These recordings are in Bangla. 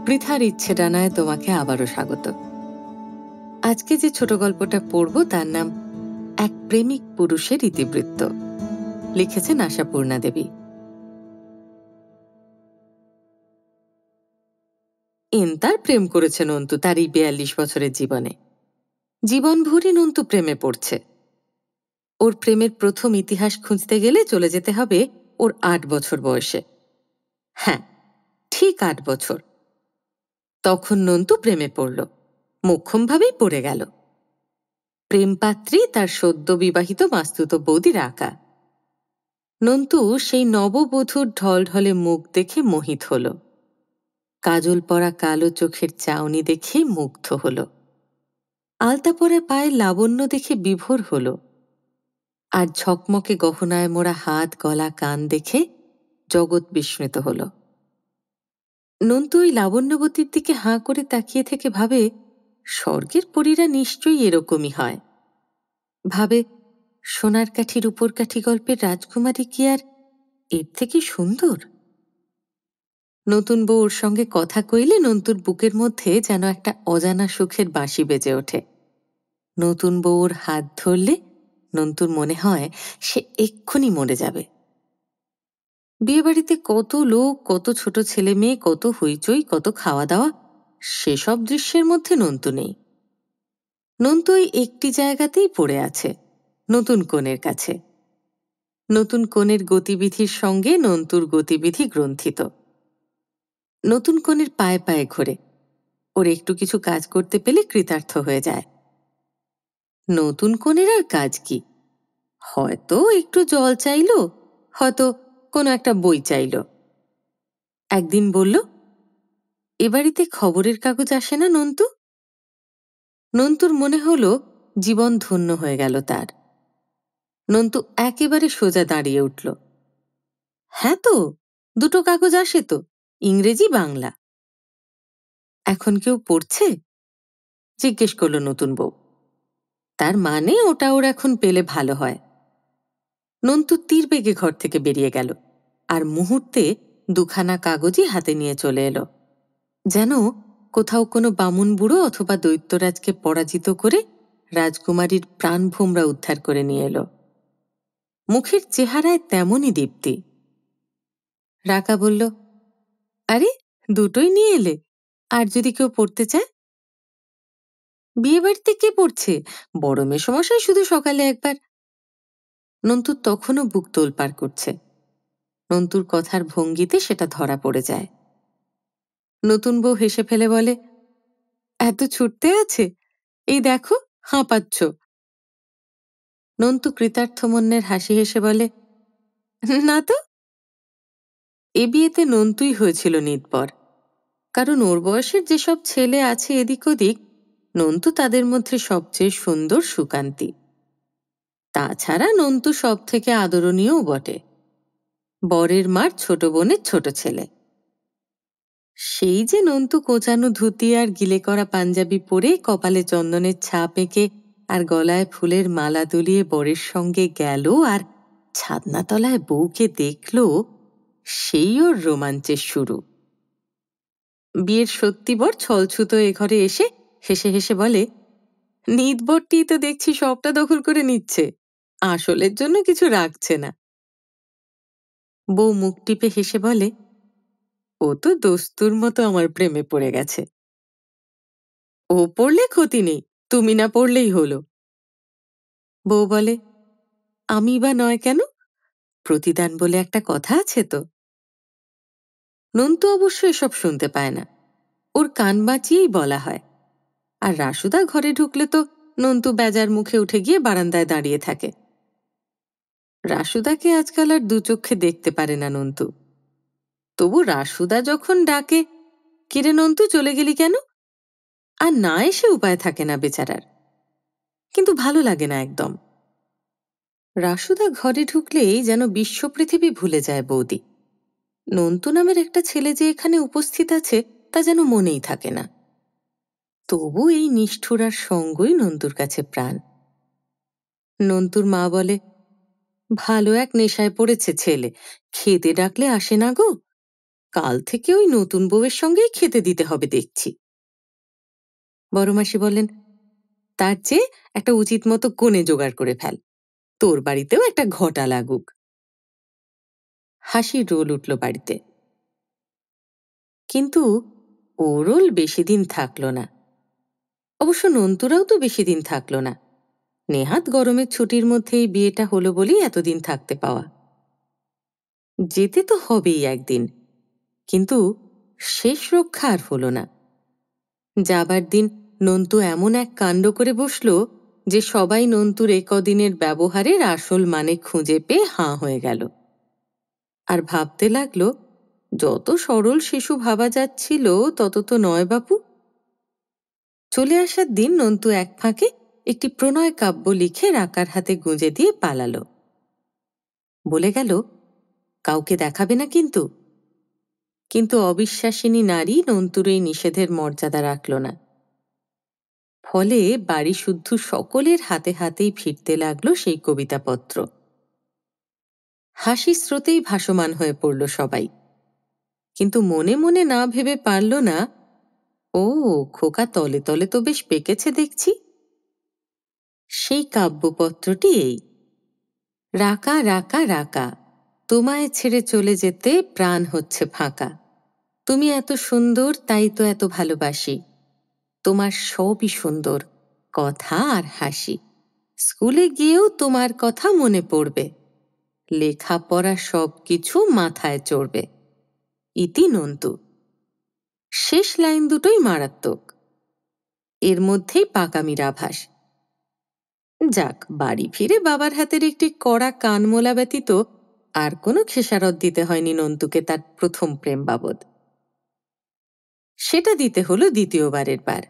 বৃথার ইচ্ছে ডানায় তোমাকে আবারও স্বাগত। আজকে যে ছোট গল্পটা পড়ব তার নাম এক প্রেমিক পুরুষের ইতিবৃত্ত। লিখেছেন আশাপূর্ণা দেবী। তার প্রেম করেছে নন্তু তার এই ৪২ বছরের জীবনে। জীবনভরই নন্তু প্রেমে পড়ছে। ওর প্রেমের প্রথম ইতিহাস খুঁজতে গেলে চলে যেতে হবে ওর ৮ বছর বয়সে। হ্যাঁ, ঠিক ৮ বছর। তখন নন্তু প্রেমে পড়ল, মোক্ষমভাবেই পড়ে গেল। প্রেমপাত্রী তার সদ্য বিবাহিত মাস্তুত বৌদি রাকা। নন্তু সেই নববধূর ঢলঢলে মুখ দেখে মোহিত হল, কাজল পরা কালো চোখের চাউনি দেখে মুগ্ধ হল, আলতা পরা পায়ে লাবণ্য দেখে বিভোর হল, আর ঝকমকে গহনায় মোড়া হাত গলা কান দেখে জগৎ বিস্মিত হল। নন্তু ওই লাবণ্যবতীর দিকে হাঁ করে তাকিয়ে থেকে ভাবে, স্বর্গের পরীরা নিশ্চয়ই এরকমই হয়। ভাবে, সোনার কাঠি রূপোর কাঠি গল্পের রাজকুমারী কি আর এর থেকে সুন্দর? নতুন বউ ওর সঙ্গে কথা কইলে নন্তুর বুকের মধ্যে যেন একটা অজানা সুখের বাঁশি বেজে ওঠে। নতুন বউ ওর হাত ধরলে নন্তুর মনে হয় সে এক্ষুনি মরে যাবে। বিয়েবাড়িতে কত লোক, কত ছোট ছেলে মেয়ে, কত হইচই, কত খাওয়া দাওয়া, সেসব দৃশ্যের মধ্যে নন্তু নেই। নন্তু ওই একটি জায়গাতেই পড়ে আছে, নতুন কনের কাছে। নতুন কনের গতিবিধির সঙ্গে নন্তুর গতিবিধি গ্রন্থিত। নতুন কনের পায়ে পায়ে ঘোরে, ওর একটু কিছু কাজ করতে পেলে কৃতার্থ হয়ে যায়। নতুন কনের আর কাজ কি? হয়তো একটু জল চাইল, হয়তো কোনো একটা বই চাইল। একদিন বলল, এ বাড়িতে খবরের কাগজ আসে না নন্তু? নন্তুর মনে হলো জীবন ধন্য হয়ে গেল তার। নন্তু একেবারে সোজা দাঁড়িয়ে উঠল। হ্যাঁ তো, দুটো কাগজ আসে তো, ইংরেজি বাংলা। এখন কেউ পড়ছে? জিজ্ঞেস করল নতুন বউ। তার মানে ওটা ওর এখন পেলে ভালো হয়। নন্তু তীর বেগে ঘর থেকে বেরিয়ে গেল, আর মুহূর্তে দুখানা কাগজই হাতে নিয়ে চলে এলো। যেন কোথাও কোনো বামুন বুড়ো অথবা দৈত্যরাজকে পরাজিত করে রাজকুমারীর প্রাণভোমরা উদ্ধার করে নিয়ে এলো। মুখের চেহারায় তেমনই দীপ্তি। রাকা বলল, আরে দুটোই নিয়ে এলে, আর যদি কেউ পড়তে চায়? বিয়ে বাড়িতে কে পড়ছে? বড় মেসোমশাই শুধু সকালে একবার। নন্তু তখনও বুক তোলপাড় করছে। নন্তুর কথার ভঙ্গিতে সেটা ধরা পড়ে যায়। নতুন বউ হেসে ফেলে বলে, এত ছুটতে আছে, এই দেখো হাঁপাচ্ছ। নন্তু কৃতার্থমন্যের হাসি হেসে বলে, না তো। এ বিয়েতে নন্তুই হয়েছিল নিতবর, কারণ ওর বয়সের যেসব ছেলে আছে এদিক ওদিক, নন্তু তাদের মধ্যে সবচেয়ে সুন্দর সুকান্তি। তাছাড়া নন্তু সব থেকে আদরণীয়ও বটে, বরের মার ছোট বোনের ছোট ছেলে। সেই যে নন্তু কোঁচানো ধুতি আর গিলে করা পাঞ্জাবি পরে কপালে চন্দনের ছাপ এঁকে আর গলায় ফুলের মালা দুলিয়ে বরের সঙ্গে গেল আর ছাদনাতলায় বউকে দেখল, সেই ওর রোমাঞ্চের শুরু। বিয়ের সত্যি বর ছলছুতো এ ঘরে এসে হেসে হেসে বলে, নিতবরটি তো দেখছি সবটা দখল করে নিচ্ছে, আসলের জন্য কিছু রাখছে না। বউ মুখ টিপে হেসে বলে, ও তো দস্তুর মতো আমার প্রেমে পড়ে গেছে। ও পড়লে ক্ষতি নেই, তুমি না পড়লেই হলো। বউ বলে, আমি বা নয় কেন? প্রতিদান বলে একটা কথা আছে তো। নন্তু অবশ্য এসব শুনতে পায় না, ওর কান বাঁচিয়েই বলা হয়। আর রাসুদা ঘরে ঢুকলে তো নন্তু বেজার মুখে উঠে গিয়ে বারান্দায় দাঁড়িয়ে থাকে। রাসুদাকে আজকাল আর দু চক্ষে দেখতে পারে না নন্তু। তবু রাসুদা যখন ডাকে, কিরে নন্তু চলে গেলি কেন, আর না এসে উপায় থাকে না বেচারার। কিন্তু ভালো লাগে না একদম। রাসুদা ঘরে ঢুকলেই যেন বিশ্ব পৃথিবী ভুলে যায় বৌদি। নন্তু নামের একটা ছেলে যে এখানে উপস্থিত আছে তা যেন মনেই থাকে না। তবু এই নিষ্ঠুর আর সঙ্গই নন্তুর কাছে প্রাণ। নন্তুর মা বলে, ভালো এক নেশায় পড়েছে ছেলে, খেতে ডাকলে আসে না গো। কাল থেকে ওই নতুন বউয়ের সঙ্গেই খেতে দিতে হবে দেখছি। বড় মাসি বললেন, তার চেয়ে একটা উচিত মতো কোণে জোগাড় করে ফেল, তোর বাড়িতেও একটা ঘটা লাগুক। হাসির রোল উঠল বাড়িতে। কিন্তু ও রোল বেশি দিন থাকল না। অবশ্য নন্তুরাও তো বেশি দিন থাকল না। নেহাত গরমের ছুটির মধ্যেই বিয়েটা হলো বলেই এতদিন থাকতে পাওয়া। যেতে তো হবেই একদিন, কিন্তু শেষ রক্ষা আর হলো না। যাবার দিন নন্তু এমন এক কাণ্ড করে বসল যে সবাই নন্তুর কদিনের ব্যবহারের আসল মানে খুঁজে পেয়ে হাঁ হয়ে গেল। আর ভাবতে লাগলো, যত সরল শিশু ভাবা যাচ্ছিল তত তো নয় বাপু। চলে আসার দিন নন্তু এক ফাঁকে একটি প্রণয় কাব্য লিখে রাকার হাতে গুঁজে দিয়ে পালালো। বলে গেল, কাউকে দেখাবে না কিন্তু। কিন্তু অবিশ্বাসিনী নারী নন্তুর এই নিষেধের মর্যাদা রাখল না। ফলে বাড়ি শুদ্ধ সকলের হাতে হাতেই ফিরতে লাগলো সেই কবিতাপত্র। হাসি স্রোতেই ভাসমান হয়ে পড়ল সবাই, কিন্তু মনে মনে না ভেবে পারল না, ও খোকা তলে তলে তো বেশ পেকেছে দেখছি। সেই কাব্যপত্রটি এই, রাকা রাকা রাকা, তোমায় ছেড়ে চলে যেতে প্রাণ হচ্ছে ফাঁকা। তুমি এত সুন্দর তাই তো এত ভালোবাসি, তোমার সবই সুন্দর, কথা আর হাসি। স্কুলে গিয়েও তোমার কথা মনে পড়বে, লেখাপড়া সব কিছু মাথায় চড়বে। ইতি নন্তু। শেষ লাইন দুটোই মারাত্মক, এর মধ্যেই পাকামির আভাস। যাক, বাড়ি ফিরে বাবার হাতের একটি কড়া কানমোলা ব্যতীত আর কোনো খেসারত দিতে হয়নি নন্তুকে তার প্রথম প্রেম বাবদ। সেটা দিতে হলো দ্বিতীয়বারের বার।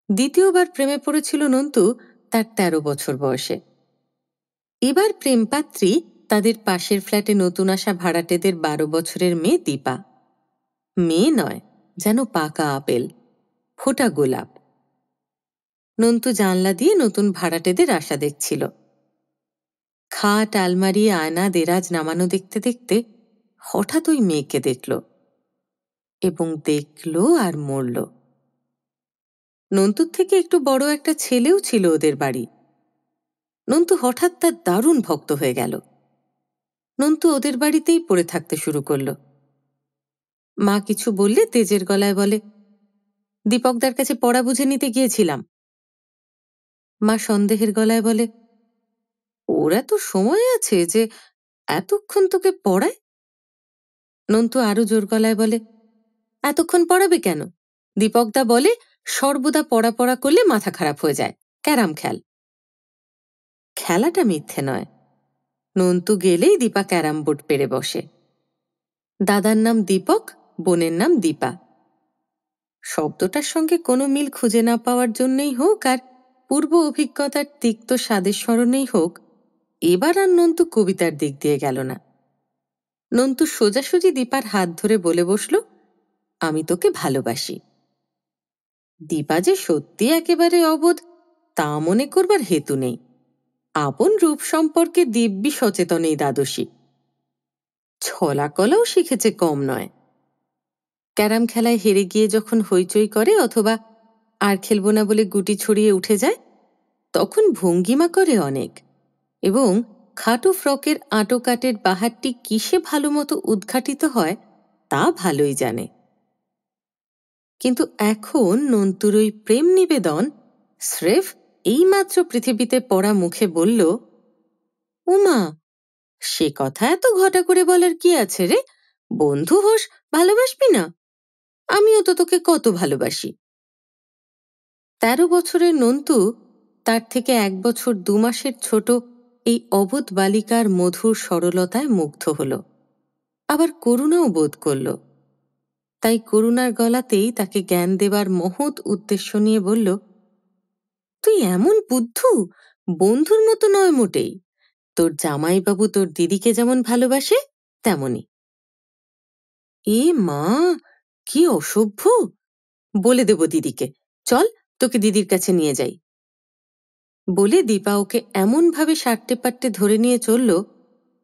দ্বিতীয়বার প্রেমে পড়েছিল নন্তু তার ১৩ বছর বয়সে। এবার প্রেমপাত্রী তাদের পাশের ফ্ল্যাটে নতুন আসা ভাড়াটেদের ১২ বছরের মেয়ে দীপা। মেয়ে নয়, যেন পাকা আপেল, ফোটা গোলাপ। নন্তু জানলা দিয়ে নতুন ভাড়াটেদের আসা দেখছিল। খাট, আলমারি, আয়না, দেরাজ নামানো দেখতে দেখতে হঠাৎ ওই মেয়েকে দেখল, এবং দেখল আর মরল। নন্তুর থেকে একটু বড় একটা ছেলেও ছিল ওদের বাড়ি। নন্তু হঠাৎ তার দারুণ ভক্ত হয়ে গেল। নন্তু ওদের বাড়িতেই পড়ে থাকতে শুরু করল। মা কিছু বললে তেজের গলায় বলে, দীপকদার কাছে পড়া বুঝে নিতে গিয়েছিলাম। মা সন্দেহের গলায় বলে, ওর এত সময় আছে যে এতক্ষণ তোকে পড়ায়? নন্তু আরো জোর গলায় বলে, এতক্ষণ পড়াবে কেন? দীপকদা বলে সর্বদা পড়া পড়া করলে মাথা খারাপ হয়ে যায়, ক্যারাম খেল। খেলাটা মিথ্যে নয়। নন্তু গেলেই দীপা ক্যারাম বোর্ড পেরে বসে। দাদার নাম দীপক, বোনের নাম দীপা। শব্দটার সঙ্গে কোনো মিল খুঁজে না পাওয়ার জন্যই হোক, আর পূর্ব অভিজ্ঞতার তিক্ত স্বাদের স্মরণেই হোক, এবার আর নন্তু কবিতার দিক দিয়ে গেল না। নন্তু সোজাসুজি দীপার হাত ধরে বলে বসল, আমি তোকে ভালোবাসি। দীপা যে সত্যি একেবারে অবোধ তা মনে করবার হেতু নেই। আপন রূপ সম্পর্কে দিব্যি সচেতন এই দ্বাদশী। ছলাকলাও শিখেছে কম নয়। ক্যারাম খেলায় হেরে গিয়ে যখন হইচই করে অথবা আর খেলবো না বলে গুটি ছড়িয়ে উঠে যায়, তখন ভঙ্গিমা করে অনেক, এবং খাটো ফ্রকের আঁটো কাটের বাহারটি কিসে ভালো মতো উদ্ঘাটিত হয় তা ভালোই জানে। কিন্তু এখন নন্তুর ওই প্রেম নিবেদন স্রেফ এইমাত্র পৃথিবীতে পড়া মুখে বলল, উমা, সে কথা এত ঘটা করে বলার কি আছে রে? বন্ধু হোস, ভালোবাসবি না? আমিও তো তোকে কত ভালোবাসি। ১৩ বছরের নন্তু তার থেকে ১ বছর ২ মাসের ছোট এই অবোধ বালিকার মধুর সরলতায় মুগ্ধ হল, আবার করুণাও বোধ করল। তাই করুণার গলাতেই তাকে জ্ঞান দেবার মহৎ উদ্দেশ্য নিয়ে বলল, তুই এমন বুদ্ধু, বন্ধুর মতো নয় মোটেই। তোর জামাইবাবু তোর দিদিকে যেমন ভালোবাসে তেমনই। এ মা, কি অসভ্য! বলে দেব দিদিকে, চল তোকে দিদির কাছে নিয়ে যাই। বলে দীপা ওকে এমনভাবে সাট্টে পাট্টে ধরে নিয়ে চলল,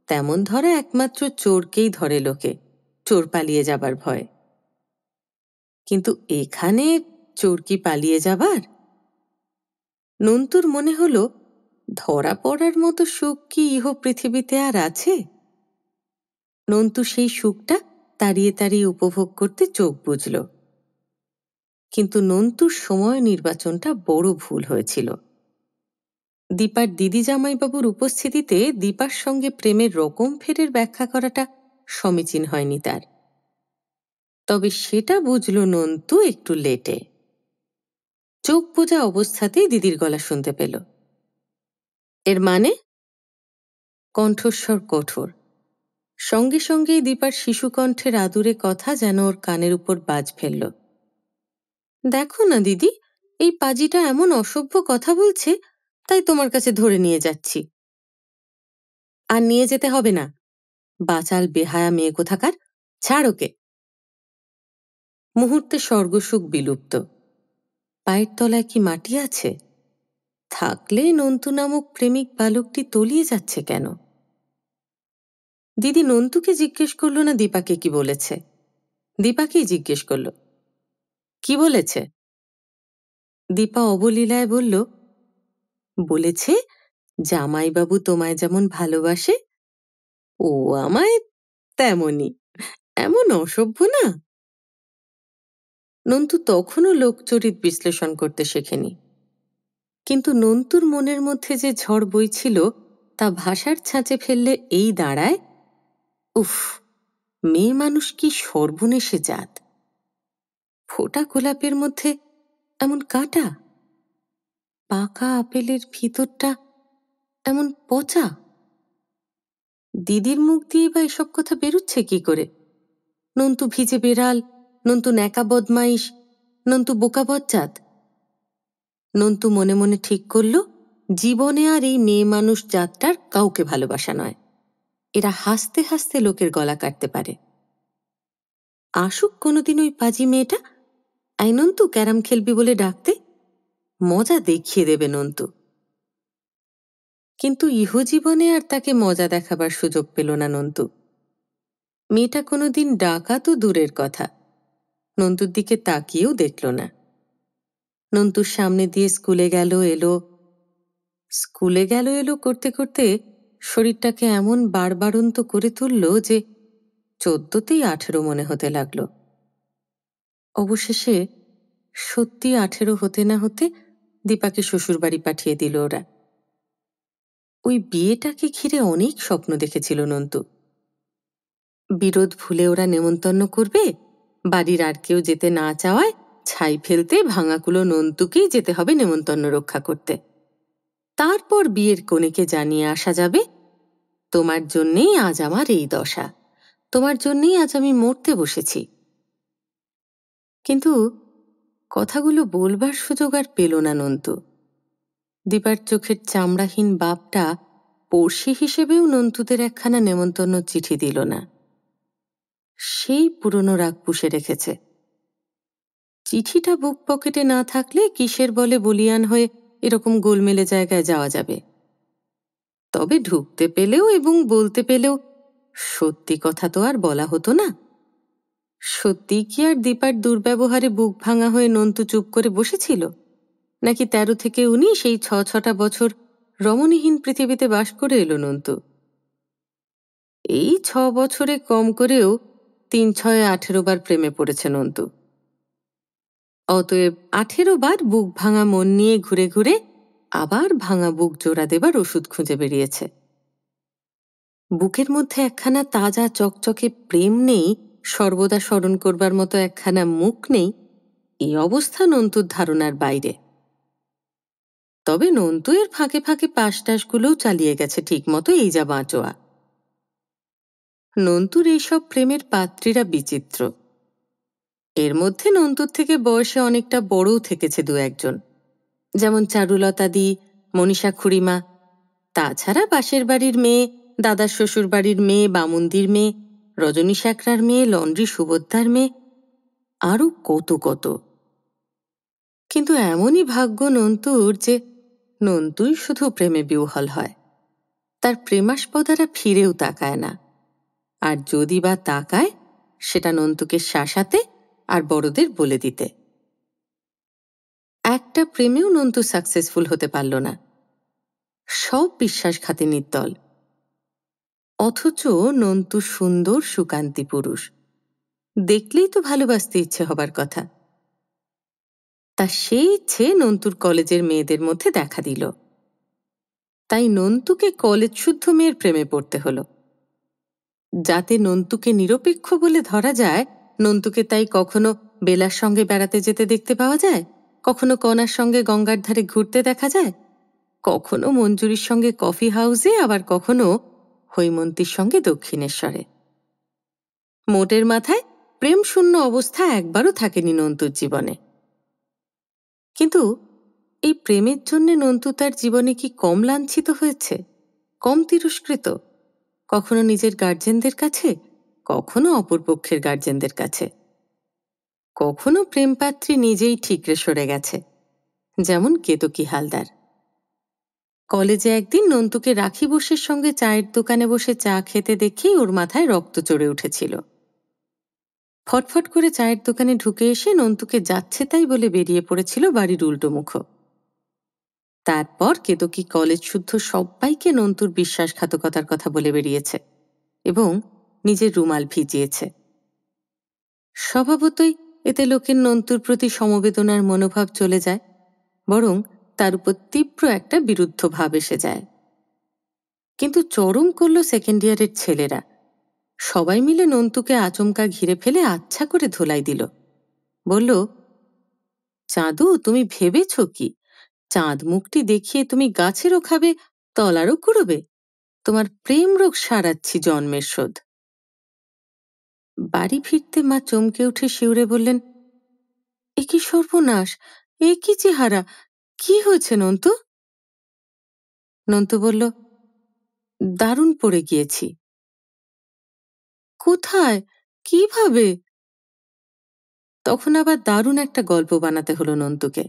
তেমন ধরা একমাত্র চোরকেই ধরে লোকে, চোর পালিয়ে যাবার ভয়। কিন্তু এখানে চোর কি পালিয়ে যাবার? নন্তুর মনে হলো, ধরা পড়ার মতো সুখ কি ইহ পৃথিবীতে আর আছে? নন্তু সেই সুখটা তাড়িয়ে তাড়িয়ে উপভোগ করতে চোখ বুজল। কিন্তু নন্তুর সময় নির্বাচনটা বড় ভুল হয়েছিল। দীপার দিদি জামাইবাবুর উপস্থিতিতে দীপার সঙ্গে প্রেমের রকম ফেরের ব্যাখ্যা করাটা সমীচীন হয়নি তার। তবে সেটা বুঝল নন্তু একটু লেটে। চোখ বোঝা অবস্থাতেই দিদির গলা শুনতে পেল। এর মানে? কণ্ঠস্বর কঠোর। সঙ্গে সঙ্গেই দীপার শিশুকণ্ঠের আদুরে কথা যেন ওর কানের উপর বাজ ফেলল। দেখো না দিদি, এই পাজিটা এমন অসভ্য কথা বলছে, তাই তোমার কাছে ধরে নিয়ে যাচ্ছি। আর নিয়ে যেতে হবে না, বাচাল বেহায়া মেয়ে কোথাকার, ছাড় ওকে। মুহূর্তে স্বর্গসুখ বিলুপ্ত। পায়ের তলায় কি মাটি আছে? থাকলে নন্তু নামক প্রেমিক বালকটি তলিয়ে যাচ্ছে কেন? দিদি নন্তুকে জিজ্ঞেস করলো না দীপাকে কি বলেছে? দীপাকেই জিজ্ঞেস করল, কি বলেছে? দীপা অবলীলায় বলল, বলেছে জামাইবাবু তোমায় যেমন ভালোবাসে ও আমায় তেমনই। এমন অসভ্য না? নন্তু তখনও লোকচরিত বিশ্লেষণ করতে শেখেনি, কিন্তু নন্তুর মনের মধ্যে যে ঝড় বইছিল তা ভাষার ছাঁচে ফেললে এই দাঁড়ায়, উফ, মেয়ে মানুষ কি সর্বনেশে জাত! ফোটা গোলাপের মধ্যে এমন কাঁটা, পাকা আপেলের ভিতরটা এমন পচা। দিদির মুখ দিয়ে বা এসব কথা বেরুচ্ছে কি করে? নন্তু ভিজে বেড়াল, নন্তু ন্যাকা বদমাইশ, নন্তু বোকা বজ্জাত। নন্তু মনে মনে ঠিক করল, জীবনে আর এই মেয়ে মানুষ জাতটার কাউকে ভালোবাসা নয়। এরা হাসতে হাসতে লোকের গলা কাটতে পারে। আসুক কোনোদিন ওই পাজি মেয়েটা, আই নন্তু ক্যারাম খেলবি বলে ডাকতে, মজা দেখিয়ে দেবে নন্তু। কিন্তু ইহজীবনে আর তাকে মজা দেখাবার সুযোগ পেল না নন্তু। মেয়েটা কোনোদিন ডাকা তো দূরের কথা, নন্তুর দিকে তাকিয়েও দেখল না। নন্তুর সামনে দিয়ে স্কুলে গেল এলো, স্কুলে গেল এলো করতে করতে শরীরটাকে এমন বাড়বাড়ন্ত করে তুলল যে 14তেই 18 মনে হতে লাগলো। অবশেষে সত্যি 18 হতে না হতে দীপাকে শ্বশুরবাড়ি পাঠিয়ে দিল ওরা। ওই বিয়েটাকে ঘিরে অনেক স্বপ্ন দেখেছিল নন্তু। বিরোধ ভুলে ওরা নেমন্তন্ন করবে, বাড়ির আর কেউ যেতে না চাওয়ায় ছাই ফেলতে ভাঙাকুলো নন্তুকেই যেতে হবে নেমন্তন্ন রক্ষা করতে। তারপর বিয়ের কনেকে জানিয়ে আসা যাবে, তোমার জন্যেই আজ আমার এই দশা, তোমার জন্যেই আজ আমি মরতে বসেছি। কিন্তু কথাগুলো বলবার সুযোগ আর পেল না নন্তু। দীপার চোখের চামড়াহীন বাপটা পড়শি হিসেবেও নন্তুদের একখানা নেমন্তন্ন চিঠি দিল না। সেই পুরনো রাগ পুষে রেখেছে। চিঠিটা বুক পকেটে না থাকলে কিসের বলে বলিয়ান হয়ে এরকম গোলমেলে জায়গায় যাওয়া যাবে? তবে ঢুকতে পেলেও এবং বলতে পেলেও সত্যি কথা তো আর বলা হতো না। সত্যি কি আর দীপার দুর্ব্যবহারে বুক ভাঙা হয়ে নন্তু চুপ করে বসেছিল, নাকি 13 থেকে 19 এই 6-6টা বছর রমণীহীন পৃথিবীতে বাস করে এলো নন্তু? এই 6 বছরে কম করেও 3-6 18 বার প্রেমে পড়েছে নন্তু। অতএব 18 বার বুক ভাঙা মন নিয়ে ঘুরে ঘুরে আবার ভাঙা বুক জোড়া দেবার ওষুধ খুঁজে বেরিয়েছে। বুকের মধ্যে একখানা তাজা চকচকে প্রেম নেই, সর্বদা স্মরণ করবার মতো একখানা মুখ নেই, এই অবস্থা নন্তুর ধারণার বাইরে। তবে নন্তু এর ফাঁকে ফাঁকে পাশটাশগুলোও চালিয়ে গেছে ঠিক মতো, এই যা বাঁচোয়া। নন্তুর এইসব প্রেমের পাত্রীরা বিচিত্র। এর মধ্যে নন্তুর থেকে বয়সে অনেকটা বড়ও থেকেছে 2-1 জন, যেমন চারুলতাদি, মনীষা খুড়িমা। তাছাড়া পাশের বাড়ির মেয়ে, দাদার শ্বশুর বাড়ির মেয়ে, বামুন্দির মেয়ে, রজনী স্যাকরার মেয়ে, লন্ড্রি সুবোদ্দার মেয়ে, আরও কত কত। কিন্তু এমনই ভাগ্য নন্তুর যে নন্তুই শুধু প্রেমে বিহ্বল হয়। তার প্রেমাস্পদারা ফিরেও তাকায় না, আর যদি বা তাকায় সেটা নন্তুকে শাসাতে আর বড়দের বলে দিতে। একটা প্রেমেও নন্তু সাকসেসফুল হতে পারল না। সব বিশ্বাসঘাতিনীর দল। অথচ নন্তু সুন্দর সুকান্তি পুরুষ, দেখলেই তো ভালোবাসতে ইচ্ছে হবার কথা। তা সেই ইচ্ছে নন্তুর কলেজের মেয়েদের মধ্যে দেখা দিল। তাই নন্তুকে কলেজ শুদ্ধ মেয়ের প্রেমে পড়তে হলো। যাতে নন্তুকে নিরপেক্ষ বলে ধরা যায়, নন্তুকে তাই কখনো বেলার সঙ্গে বেড়াতে যেতে দেখতে পাওয়া যায়, কখনো কণার সঙ্গে গঙ্গার ধারে ঘুরতে দেখা যায়, কখনো মঞ্জুরির সঙ্গে কফি হাউসে, আবার কখনো হৈমন্তীর সঙ্গে দক্ষিণেশ্বরে। মোটের মাথায় প্রেম শূন্য অবস্থা একবারও থাকেনি নন্তুর জীবনে। কিন্তু এই প্রেমের জন্য নন্তু তার জীবনে কি কম লাঞ্ছিত হয়েছে, কম তিরস্কৃত? কখনো নিজের গার্জেনদের কাছে, কখনো অপরপক্ষের গার্জেনদের কাছে, কখনো প্রেমপাত্রী নিজেই ঠিকরে সরে গেছে, যেমন কেতকী হালদার। কলেজে একদিন নন্তুকে রাখি বোসের সঙ্গে চায়ের দোকানে বসে চা খেতে দেখেই ওর মাথায় রক্ত চড়ে উঠেছিল। ফটফট করে চায়ের দোকানে ঢুকে এসে নন্তুকে যাচ্ছে তাই বলে বেরিয়ে পড়েছিল বাড়ির উল্টো মুখ। তারপর কেতকী কলেজ শুদ্ধ সবাইকে নন্তুর বিশ্বাসঘাতকতার কথা বলে বেরিয়েছে এবং নিজের রুমাল ভিজিয়েছে। স্বভাবতই এতে লোকের নন্তুর প্রতি সমবেদনার মনোভাব চলে যায়, বরং তার উপর তীব্র একটা বিরুদ্ধ ভাব এসে যায়। কিন্তু চরম করল সেকেন্ড ইয়ারের ছেলেরা। সবাই মিলে নন্তুকে আচমকা ঘিরে ফেলে আচ্ছা করে ধোলাই দিল। বলল, চাঁদু, তুমি ভেবেছ কি চাঁদ মুখটি দেখিয়ে তুমি গাছেরও খাবে, তলারও কুড়বে? তোমার প্রেম রোগ সারাচ্ছি জন্মের শোধ। বাড়ি ফিরতে মা চমকে উঠে শিউরে বললেন, এ কি সর্বনাশ, এ কি চেহারা, কি হয়েছে নন্তু? নন্তু বলল, দারুণ পড়ে গিয়েছি। কোথায়, কিভাবে? তখন আবার দারুণ একটা গল্প বানাতে হলো নন্তুকে।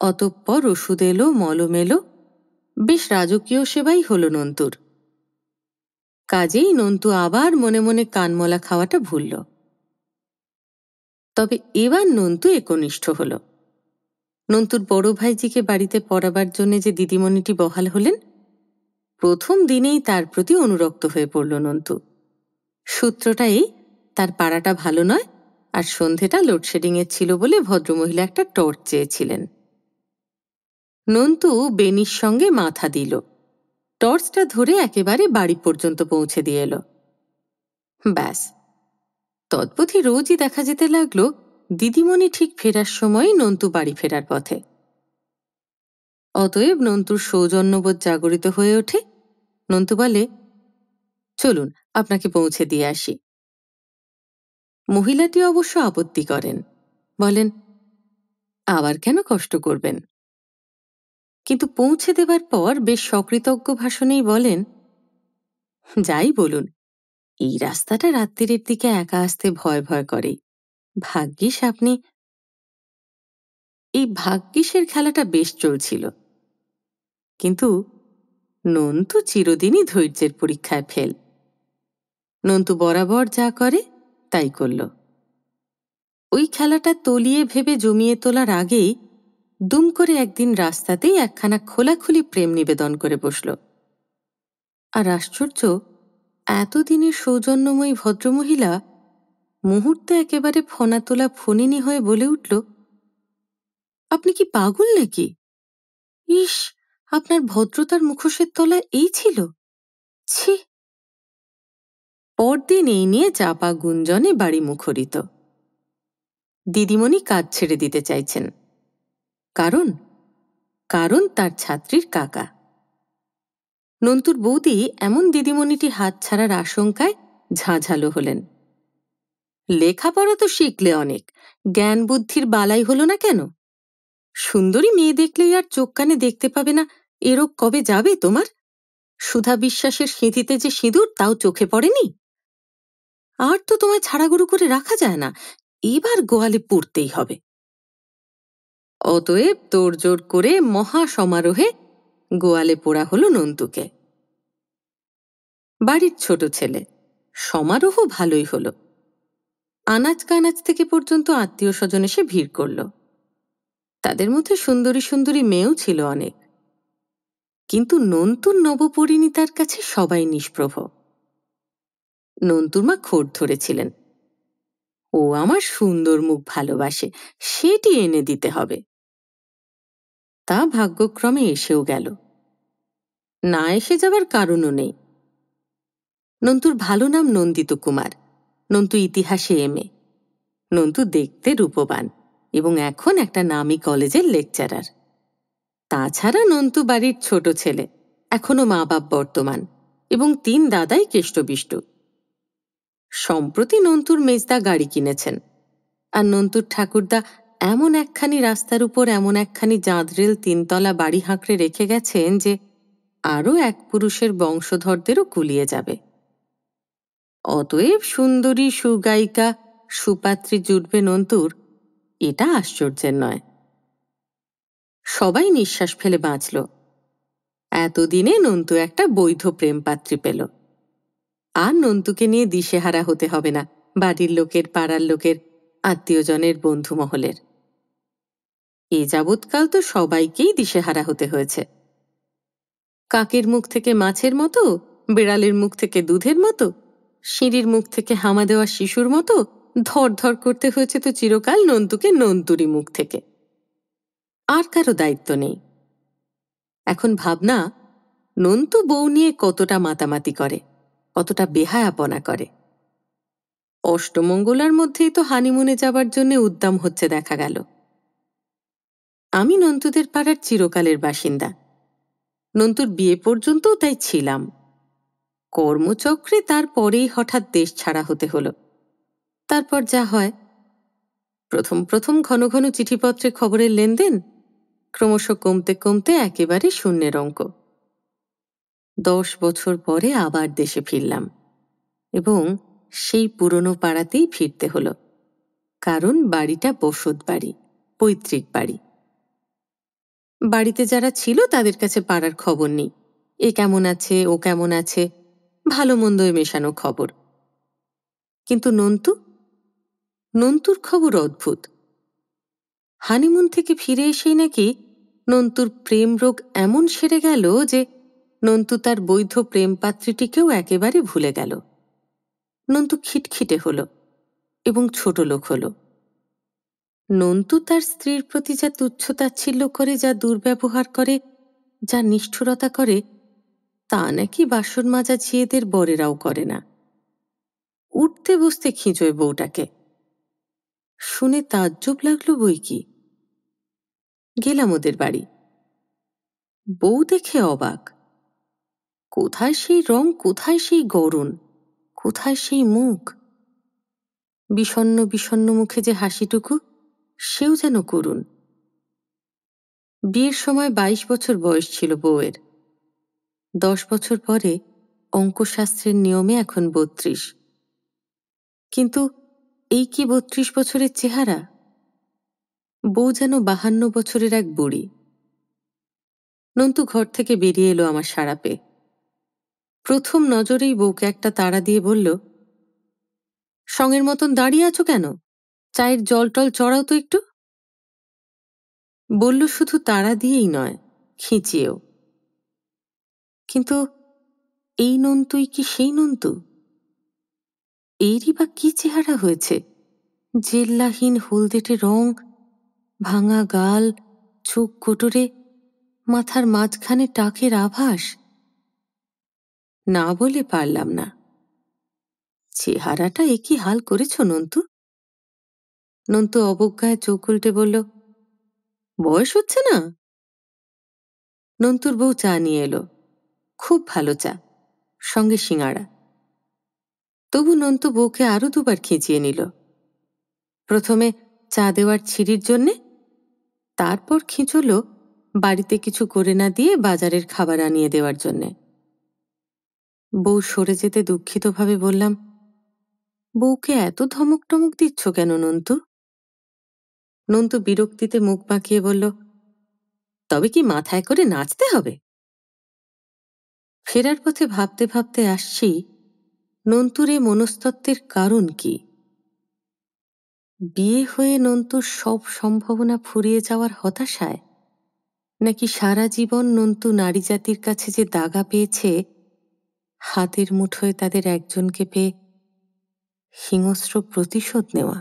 অতঃপর ওষুধ এলো, মলম এলো, বেশ রাজকীয় সেবাই হলো নন্তুর। কাজেই নন্তু আবার মনে মনে কানমলা খাওয়াটা ভুলল। তবে এবার নন্তু একনিষ্ঠ হল। নন্তুর বড় ভাইজিকে বাড়িতে পড়াবার জন্য যে দিদিমণিটি বহাল হলেন, প্রথম দিনেই তার প্রতি অনুরক্ত হয়ে পড়ল নন্তু। সূত্রটা এই, তার পাড়াটা ভালো নয়, আর সন্ধেটা লোডশেডিংয়ের ছিল বলে ভদ্রমহিলা একটা টর্চ চেয়েছিলেন। নন্তু বেনির সঙ্গে মাথা দিল, টর্চটা ধরে একেবারে বাড়ি পর্যন্ত পৌঁছে দিয়ে এলো। ব্যাস, তৎপথই রোজই দেখা যেতে লাগলো দিদিমণি ঠিক ফেরার সময় নন্তু বাড়ি ফেরার পথে। অতএব নন্তুর সৌজন্যবোধ জাগরিত হয়ে ওঠে। নন্তু বলে, চলুন আপনাকে পৌঁছে দিয়ে আসি। মহিলাটি অবশ্য আপত্তি করেন, বলেন, আবার কেন কষ্ট করবেন? কিন্তু পৌঁছে দেবার পর বেশ সকৃতজ্ঞ ভাষণেই বলেন, যাই বলুন, এই রাস্তাটা রাত্রির দিকে একা আসতে ভয় ভয় করে। ভাগ্যিস আপনি। এই ভাগ্যিসের খেলাটা বেশ চলছিল। কিন্তু নন্তু চিরদিনই ধৈর্যের পরীক্ষায় ফেল। নন্তু বরাবর যা করে তাই করল। ওই খেলাটা তলিয়ে ভেবে জমিয়ে তোলার আগেই দুম করে একদিন রাস্তাতেই একখানা খোলাখুলি প্রেম নিবেদন করে বসল। আর আশ্চর্য, এতদিনের সৌজন্যময়ী ভদ্রমহিলা মুহূর্তে একেবারে ফনা তোলা ফণিনী হয়ে বলে উঠল, আপনি কি পাগল নাকি? ইস, আপনার ভদ্রতার মুখোশের তলায় এই ছিল? ছি! পরদিন এই নিয়ে চাপা গুঞ্জনে বাড়ি মুখরিত। দিদিমণি কাজ ছেড়ে দিতে চাইছেন। কারণ কারণ তার ছাত্রীর কাকা। নন্তুর বৌদি এমন দিদিমণিটি হাত ছাড়ার আশঙ্কায় ঝাঁঝালো হলেন। লেখাপড়া তো শিখলে অনেক, জ্ঞান বুদ্ধির বালাই হলো না কেন? সুন্দরী মেয়ে দেখলেই আর চোখ কানে দেখতে পাবে না, এরোগ কবে যাবে তোমার? সুধা বিশ্বাসের সিঁথিতে যে সিঁদুর, তাও চোখে পড়েনি? আর তো তোমায় ছাড়াগুড়ু করে রাখা যায় না, এবার গোয়ালে পড়তেই হবে। অতএব তোড়জোড় করে মহা সমারোহে গোয়ালে পোড়া হলো নন্তুকে। বাড়ির ছোট ছেলে, সমারোহ ভালোই হলো। আনাজ কানাজ থেকে পর্যন্ত আত্মীয় স্বজন এসে ভিড় করল। তাদের মধ্যে সুন্দরী সুন্দরী মেয়েও ছিল অনেক, কিন্তু নন্তুর নবপরিণীতার কাছে সবাই নিষ্প্রভ। নন্তুর মা খোঁট ধরেছিলেন, ও আমার সুন্দর মুখ ভালোবাসে, সেটি এনে দিতে হবে। তা ভাগ্যক্রমে এসেও গেল, না এসে যাবার কারণও নেই। নন্তুর ভালো নাম নন্দিত কুমার। নন্তু ইতিহাসে এমএ। নন্তু দেখতে রূপবান এবং এখন একটা নামী কলেজের লেকচারার। তাছাড়া নন্তু বাড়ির ছোট ছেলে, এখনো মা বাপ বর্তমান, এবং 3 দাদাই কেষ্টবিষ্ট। সম্প্রতি নন্তুর মেজদা গাড়ি কিনেছেন, আর নন্তুর ঠাকুরদা এমন একখানি রাস্তার উপর এমন একখানি জাঁদরেল 3 তলা বাড়ি হাঁকড়ে রেখে গেছেন যে আরও এক পুরুষের বংশধরদেরও কুলিয়ে যাবে। অতএব সুন্দরী সুগায়িকা সুপাত্রী জুটবে নন্তুর, এটা আশ্চর্যের নয়। সবাই নিঃশ্বাস ফেলে বাঁচল। এতদিনে নন্তু একটা বৈধ প্রেমপাত্রী পেল, আর নন্তুকে নিয়ে দিশেহারা হতে হবে না বাড়ির লোকের, পাড়ার লোকের, আত্মীয়জনের, বন্ধু মহলের। এ যাবৎকাল তো সবাইকেই দিশেহারা হতে হয়েছে। কাকের মুখ থেকে মাছের মতো, বিড়ালের মুখ থেকে দুধের মতো, সিঁড়ির মুখ থেকে হামা দেওয়া শিশুর মতো ধর ধর করতে হয়েছে তো চিরকাল নন্তুকে নন্তুরি মুখ থেকে। আর কারো দায়িত্ব নেই। এখন ভাবনা, নন্তু বউ নিয়ে কতটা মাতামাতি করে, কতটা বেহায়াপনা করে। অষ্টমঙ্গলার মধ্যেই তো হানিমুনে যাবার জন্য উদ্দাম হচ্ছে দেখা গেল। আমি নন্তুদের পাড়ার চিরকালের বাসিন্দা, নন্তুর বিয়ে পর্যন্তও তাই ছিলাম। কর্মচক্রে তারপরেই হঠাৎ দেশ ছাড়া হতে হলো। তারপর যা হয়, প্রথম প্রথম ঘন ঘন চিঠিপত্রে খবরের লেনদেন, ক্রমশ কমতে কমতে একেবারে শূন্যের অঙ্ক। 10 বছর পরে আবার দেশে ফিরলাম, এবং সেই পুরনো পাড়াতেই ফিরতে হলো, কারণ বাড়িটা বসত বাড়ি, পৈতৃক বাড়ি। বাড়িতে যারা ছিল তাদের কাছে পাড়ার খবর নেই, এ কেমন আছে, ও কেমন আছে, ভালো মন্দয় মেশানো খবর। কিন্তু নন্তুর খবর অদ্ভুত। হানিমুন থেকে ফিরে এসেই নাকি নন্তুর প্রেম রোগ এমন সেরে গেল যে নন্তু তার বৈধ প্রেমপাত্রীটিকেও একেবারে ভুলে গেল। নন্তু খিটখিটে হলো এবং ছোট লোক হলো। নন্তু তার স্ত্রীর প্রতি যা তুচ্ছতাচ্ছিল্য করে, যা দুর্ব্যবহার করে, যা নিষ্ঠুরতা করে, তা নাকি বাসন মাজা ঝিয়েদের বরেরাও করে না। উঠতে বসতে খিঁচোয় বউটাকে। শুনে তাজ্জব লাগলো বই কি। গেলাম ওদের বাড়ি। বউ দেখে অবাক। কোথায় সেই রং, কোথায় সেই গড়ন, কোথায় সেই মুখ। বিষণ্ণ বিষণ্ণ মুখে যে হাসিটুকু, সেও যেন করুণ। বিয়ের সময় 22 বছর বয়স ছিল বউয়ের। 10 বছর পরে অঙ্কশাস্ত্রের নিয়মে এখন 32। কিন্তু এই কি 32 বছরের চেহারা? বউ যেন 52 বছরের এক বুড়ি। নন্তু ঘর থেকে বেরিয়ে এলো আমার সাড়া পেয়ে। প্রথম নজরেই বউকে একটা তাড়া দিয়ে বলল, সঙ্গের মতন দাঁড়িয়ে আছো কেন? চায়ের জল টল চড়াও তো একটু। বলল শুধু তাড়া দিয়েই নয়, খিঁচিয়েও। কিন্তু এই নন্তুই কি সেই নন্তু? এরই বা কি চেহারা হয়েছে? জেল্লাহীন হলদেটে রং, ভাঙা গাল, চোখ কোটরে, মাথার মাঝখানে টাকের আভাস। না বলে পারলাম না, চেহারাটা একই হাল করেছ নন্তু? নন্তু অবজ্ঞায় চোখ উল্টে বলল, বয়স হচ্ছে না? নন্তুর বউ চা নিয়ে এলো, খুব ভালো চা, সঙ্গে সিঙাড়া। তবু নন্তু বউকে আরো 2 বার খিঁচিয়ে নিল। প্রথমে চা দেওয়ার ছিঁড়ির জন্যে, তারপর খিঁচল বাড়িতে কিছু করে না দিয়ে বাজারের খাবার আনিয়ে দেওয়ার জন্যে। বউ সরে যেতে দুঃখিতভাবে বললাম, বউকে এত ধমক টমক দিচ্ছ কেন নন্তু? নন্তু বিরক্তিতে মুখ বাঁকিয়ে বলল, তবে কি মাথায় করে নাচতে হবে? ফেরার পথে ভাবতে ভাবতে আসছি, নন্তুর এ মনস্তত্ত্বের কারণ কি। বিয়ে হয়ে নন্তুর সব সম্ভাবনা ফুরিয়ে যাওয়ার হতাশায়, নাকি সারা জীবন নন্তু নারী জাতির কাছে যে দাগা পেয়েছে, হাতের মুঠোয় তাদের একজনকে পেয়ে হিংস্র প্রতিশোধ নেওয়া?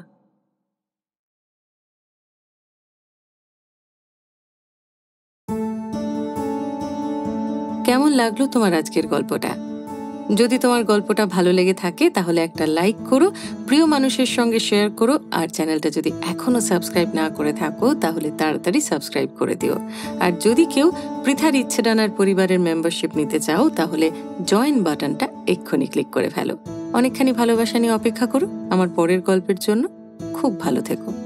কেমন লাগলো তোমার আজকের গল্পটা? যদি তোমার গল্পটা ভালো লেগে থাকে তাহলে একটা লাইক করো, প্রিয় মানুষের সঙ্গে শেয়ার করো, আর চ্যানেলটা যদি এখনো সাবস্ক্রাইব না করে থাকো তাহলে তাড়াতাড়ি সাবস্ক্রাইব করে দিও। আর যদি কেউ পৃথার ইচ্ছেডানার পরিবারের মেম্বারশিপ নিতে চাও তাহলে জয়েন বাটনটা এক্ষুনি ক্লিক করে ফেলো। অনেকখানি ভালোবাসা নিয়ে অপেক্ষা করো আমার পরের গল্পের জন্য। খুব ভালো থেকো।